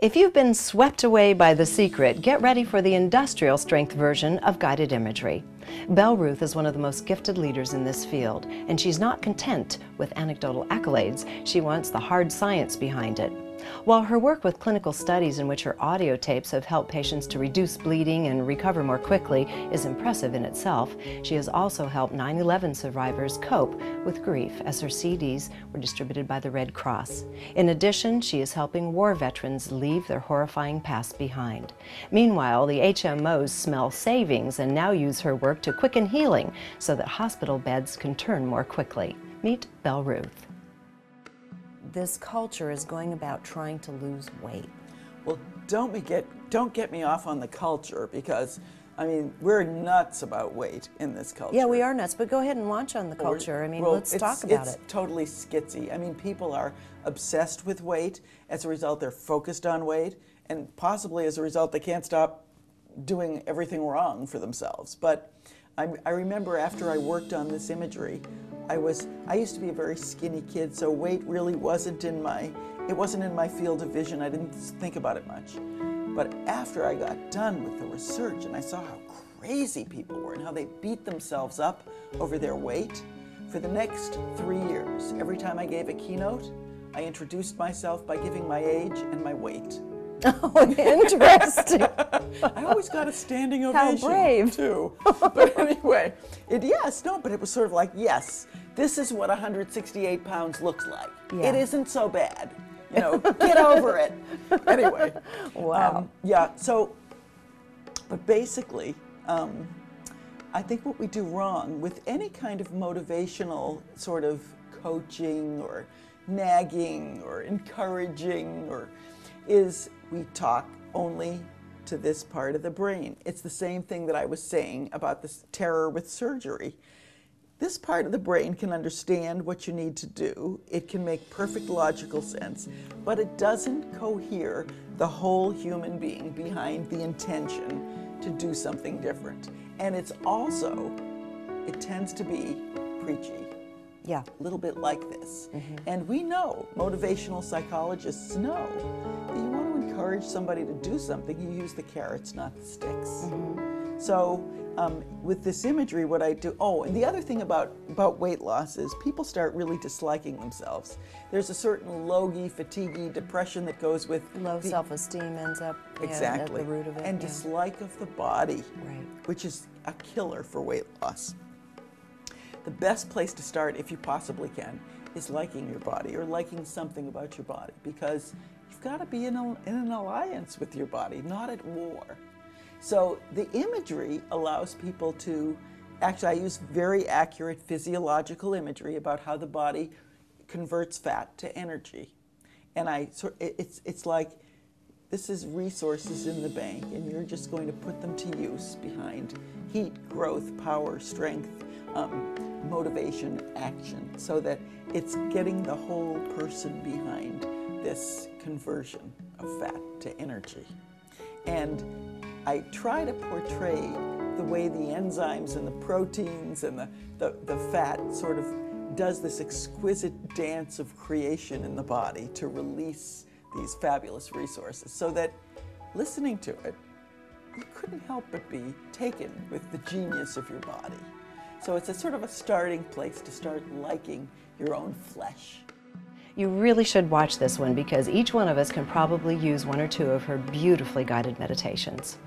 If you've been swept away by The Secret, get ready for the industrial strength version of guided imagery. Belleruth is one of the most gifted leaders in this field, and she's not content with anecdotal accolades. She wants the hard science behind it. While her work with clinical studies in which her audio tapes have helped patients to reduce bleeding and recover more quickly is impressive in itself, she has also helped 9/11 survivors cope with grief as her CDs were distributed by the Red Cross. In addition, she is helping war veterans leave their horrifying past behind. Meanwhile, the HMOs smell savings and now use her work to quicken healing so that hospital beds can turn more quickly. Meet Belleruth. This culture is going about trying to lose weight. Well, don't get me off on the culture, because I mean, we're nuts about weight in this culture. Yeah, we are nuts, but go ahead and launch on the culture. Let's talk about it. It's totally skitsy. I mean, people are obsessed with weight. As a result, they're focused on weight, and possibly as a result, they can't stop doing everything wrong for themselves. But I remember after I worked on this imagery, I used to be a very skinny kid, so weight really wasn't in my field of vision. I didn't think about it much. But after I got done with the research and I saw how crazy people were and how they beat themselves up over their weight, for the next 3 years, every time I gave a keynote, I introduced myself by giving my age and my weight. Oh, interesting. I always got a standing ovation. How brave. Too. But anyway, but it was sort of like, yes, this is what 168 pounds looks like. Yeah. It isn't so bad. You know, get over it. Anyway. Wow. Yeah, so, but basically, I think what we do wrong with any kind of motivational sort of coaching or nagging or encouraging is we talk only to this part of the brain. It's the same thing that I was saying about this terror with surgery. This part of the brain can understand what you need to do. It can make perfect logical sense, but it doesn't cohere the whole human being behind the intention to do something different. And it tends to be preachy. Yeah. A little bit like this. Mm-hmm. And we know, motivational psychologists know, that you want to encourage somebody to do something, you use the carrots, not the sticks. Mm-hmm. So with this imagery, what I do, and the other thing about weight loss is people start really disliking themselves. There's a certain logy, fatiguey, depression that goes with low self-esteem ends up exactly at the root of it. And dislike of the body, right, which is a killer for weight loss. The best place to start, if you possibly can, is liking your body or liking something about your body, because you've got to be in an alliance with your body, not at war. So the imagery allows people to, actually I use very accurate physiological imagery about how the body converts fat to energy. And it's like, this is resources in the bank, and you're just going to put them to use behind heat, growth, power, strength, motivation, action, so that it's getting the whole person behind this conversion of fat to energy. And I try to portray the way the enzymes and the proteins and the fat sort of does this exquisite dance of creation in the body to release these fabulous resources, so that listening to it, you couldn't help but be taken with the genius of your body. So it's a sort of a starting place to start liking your own flesh. You really should watch this one, because each one of us can probably use one or two of her beautifully guided meditations.